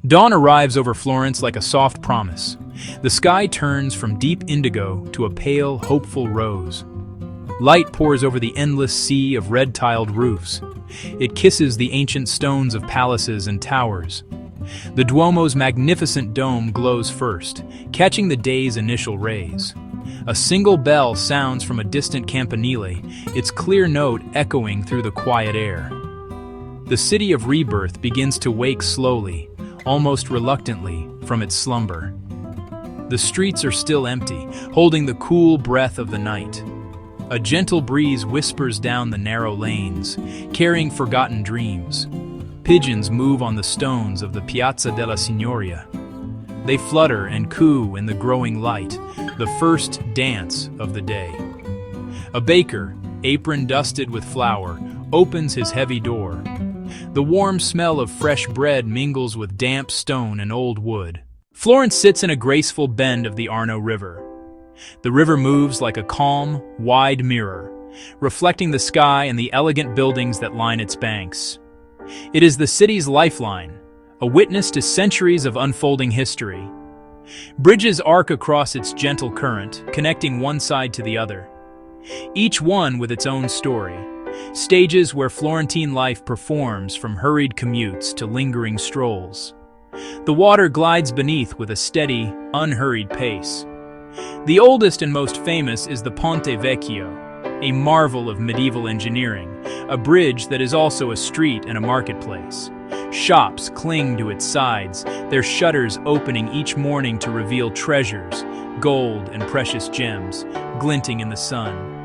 Dawn arrives over Florence like a soft promise. The sky turns from deep indigo to a pale, hopeful rose. Light pours over the endless sea of red-tiled roofs. It kisses the ancient stones of palaces and towers. The Duomo's magnificent dome glows first, catching the day's initial rays. A single bell sounds from a distant campanile, its clear note echoing through the quiet air. The city of rebirth begins to wake slowly, almost reluctantly, from its slumber. The streets are still empty, holding the cool breath of the night. A gentle breeze whispers down the narrow lanes, carrying forgotten dreams. Pigeons move on the stones of the Piazza della Signoria. They flutter and coo in the growing light, the first dance of the day. A baker, apron dusted with flour, opens his heavy door. The warm smell of fresh bread mingles with damp stone and old wood. Florence sits in a graceful bend of the Arno River. The river moves like a calm, wide mirror, reflecting the sky and the elegant buildings that line its banks. It is the city's lifeline, a witness to centuries of unfolding history. Bridges arc across its gentle current, connecting one side to the other. Each one with its own story. Stages where Florentine life performs from hurried commutes to lingering strolls. The water glides beneath with a steady, unhurried pace. The oldest and most famous is the Ponte Vecchio, a marvel of medieval engineering, a bridge that is also a street and a marketplace. Shops cling to its sides, their shutters opening each morning to reveal treasures, gold and precious gems, glinting in the sun.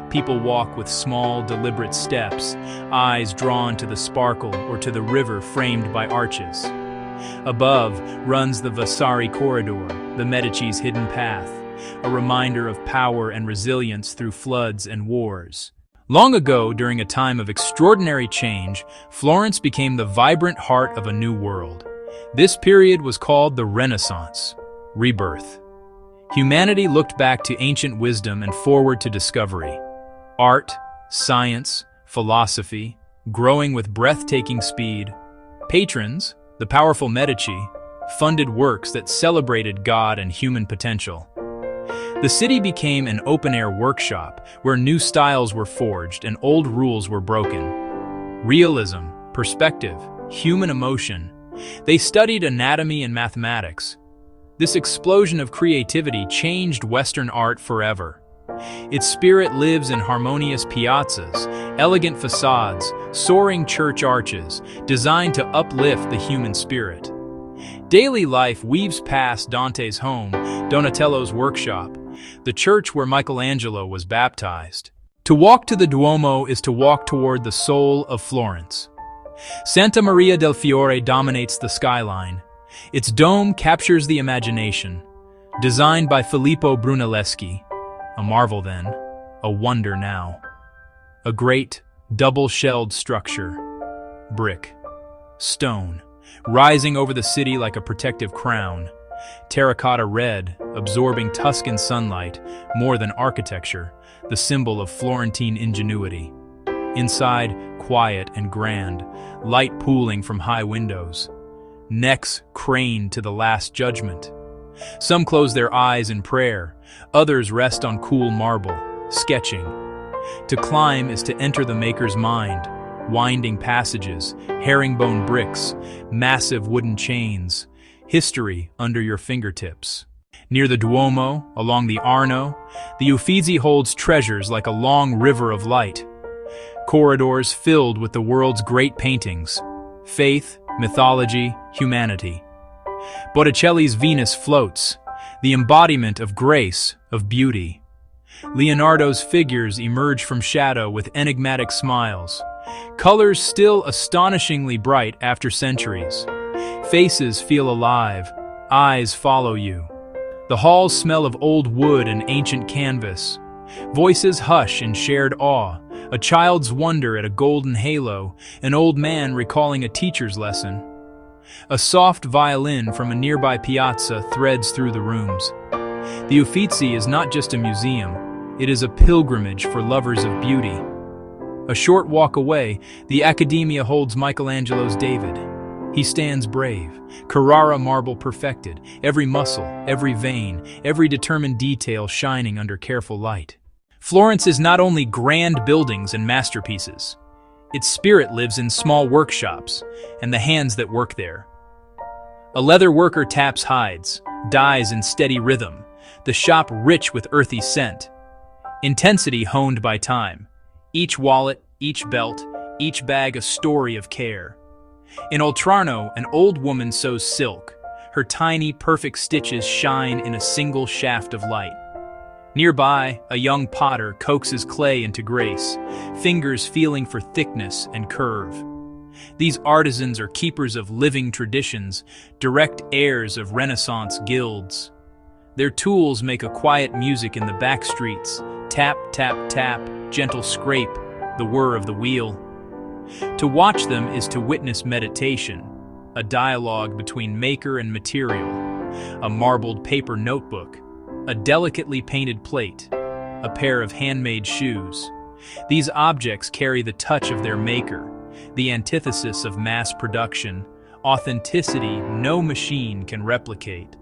People walk with small, deliberate steps, eyes drawn to the sparkle or to the river framed by arches. Above runs the Vasari corridor, the Medici's hidden path, a reminder of power and resilience through floods and wars. Long ago, during a time of extraordinary change, Florence became the vibrant heart of a new world. This period was called the Renaissance, rebirth. Humanity looked back to ancient wisdom and forward to discovery. Art, science, philosophy, growing with breathtaking speed. Patrons, the powerful Medici, funded works that celebrated God and human potential. The city became an open-air workshop where new styles were forged and old rules were broken. Realism, perspective, human emotion. They studied anatomy and mathematics. This explosion of creativity changed Western art forever. Its spirit lives in harmonious piazzas, elegant facades, soaring church arches, designed to uplift the human spirit. Daily life weaves past Dante's home, Donatello's workshop, the church where Michelangelo was baptized. To walk to the Duomo is to walk toward the soul of Florence. Santa Maria del Fiore dominates the skyline. Its dome captures the imagination. Designed by Filippo Brunelleschi, a marvel then, a wonder now. A great, double-shelled structure. Brick. Stone. Rising over the city like a protective crown. Terracotta red, absorbing Tuscan sunlight, more than architecture, the symbol of Florentine ingenuity. Inside, quiet and grand, light pooling from high windows. Necks craned to the Last Judgment. Some close their eyes in prayer, others rest on cool marble, sketching. To climb is to enter the maker's mind. Winding passages, herringbone bricks, massive wooden chains, history under your fingertips. Near the Duomo, along the Arno, the Uffizi holds treasures like a long river of light. Corridors filled with the world's great paintings. Faith, mythology, humanity. Botticelli's Venus floats, the embodiment of grace, of beauty. Leonardo's figures emerge from shadow with enigmatic smiles. Colors still astonishingly bright after centuries. Faces feel alive, eyes follow you. The halls smell of old wood and ancient canvas. Voices hush in shared awe, a child's wonder at a golden halo, an old man recalling a teacher's lesson. A soft violin from a nearby piazza threads through the rooms. The Uffizi is not just a museum, it is a pilgrimage for lovers of beauty. A short walk away, the Accademia holds Michelangelo's David. He stands brave, Carrara marble perfected, every muscle, every vein, every determined detail shining under careful light. Florence is not only grand buildings and masterpieces. Its spirit lives in small workshops and the hands that work there. A leather worker taps hides, dyes in steady rhythm, the shop rich with earthy scent. Intensity honed by time. Each wallet, each belt, each bag a story of care. In Oltrarno, an old woman sews silk. Her tiny, perfect stitches shine in a single shaft of light. Nearby, a young potter coaxes clay into grace, fingers feeling for thickness and curve. These artisans are keepers of living traditions, direct heirs of Renaissance guilds. Their tools make a quiet music in the back streets, tap, tap, tap, gentle scrape, the whir of the wheel. To watch them is to witness meditation, a dialogue between maker and material, a marbled paper notebook, a delicately painted plate, a pair of handmade shoes. These objects carry the touch of their maker, the antithesis of mass production, authenticity no machine can replicate.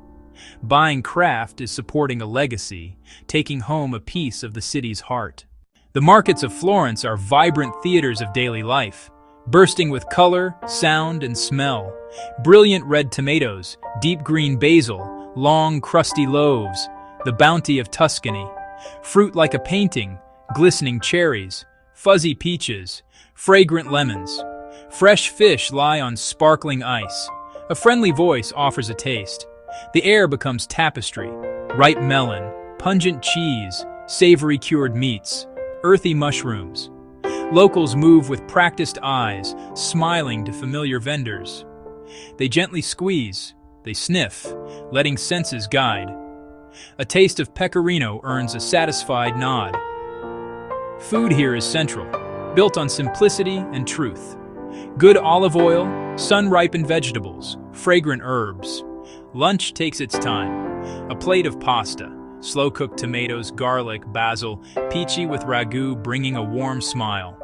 Buying craft is supporting a legacy, taking home a piece of the city's heart. The markets of Florence are vibrant theaters of daily life, bursting with color, sound, and smell. Brilliant red tomatoes, deep green basil, long, crusty loaves, the bounty of Tuscany. Fruit like a painting, glistening cherries, fuzzy peaches, fragrant lemons. Fresh fish lie on sparkling ice. A friendly voice offers a taste. The air becomes tapestry, ripe melon, pungent cheese, savory cured meats, earthy mushrooms. Locals move with practiced eyes, smiling to familiar vendors. They gently squeeze, they sniff, letting senses guide. A taste of pecorino earns a satisfied nod. Food here is central, built on simplicity and truth. Good olive oil, sun-ripened vegetables, fragrant herbs. Lunch takes its time. A plate of pasta, slow-cooked tomatoes, garlic, basil, peachy with ragu bringing a warm smile.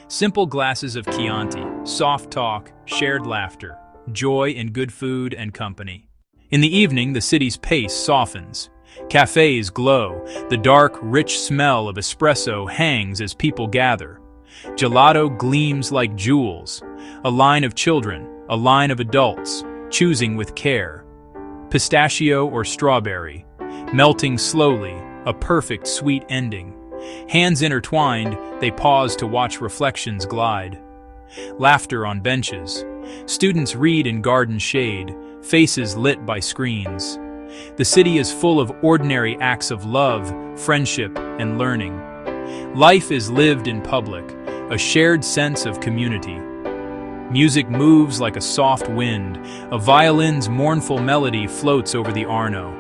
Simple glasses of Chianti, soft talk, shared laughter, joy in good food and company. In the evening, the city's pace softens. Cafes glow, the dark, rich smell of espresso hangs as people gather. Gelato gleams like jewels. A line of children, a line of adults, choosing with care. Pistachio or strawberry, melting slowly, a perfect sweet ending. Hands intertwined, they pause to watch reflections glide. Laughter on benches. Students read in garden shade, faces lit by screens. The city is full of ordinary acts of love, friendship, and learning. Life is lived in public, a shared sense of community. Music moves like a soft wind. A violin's mournful melody floats over the Arno.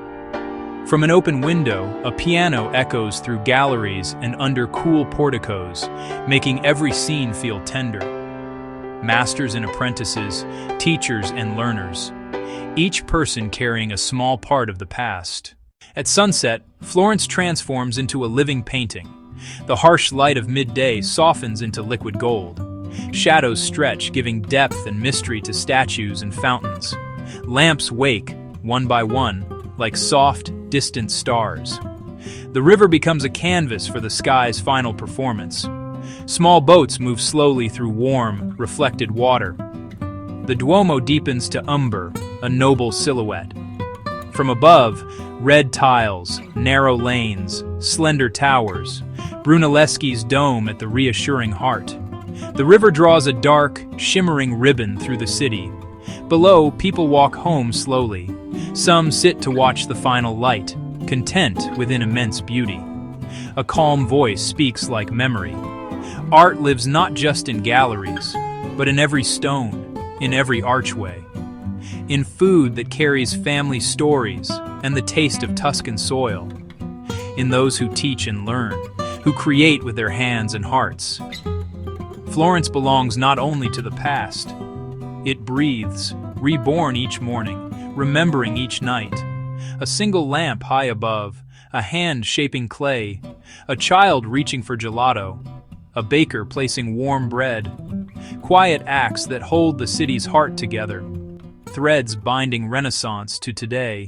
From an open window, a piano echoes through galleries and under cool porticos, making every scene feel tender. Masters and apprentices, teachers and learners, each person carrying a small part of the past. At sunset, Florence transforms into a living painting. The harsh light of midday softens into liquid gold. Shadows stretch, giving depth and mystery to statues and fountains. Lamps wake, one by one, like soft, distant stars. The river becomes a canvas for the sky's final performance. Small boats move slowly through warm, reflected water. The Duomo deepens to umber, a noble silhouette. From above, red tiles, narrow lanes, slender towers, Brunelleschi's dome at the reassuring heart. The river draws a dark, shimmering ribbon through the city. Below, people walk home slowly. Some sit to watch the final light, content within immense beauty. A calm voice speaks like memory. Art lives not just in galleries, but in every stone, in every archway. In food that carries family stories and the taste of Tuscan soil. In those who teach and learn, who create with their hands and hearts. Florence belongs not only to the past. It breathes, reborn each morning, remembering each night. A single lamp high above, a hand shaping clay, a child reaching for gelato, a baker placing warm bread. quiet acts that hold the city's heart together, threads binding Renaissance to today.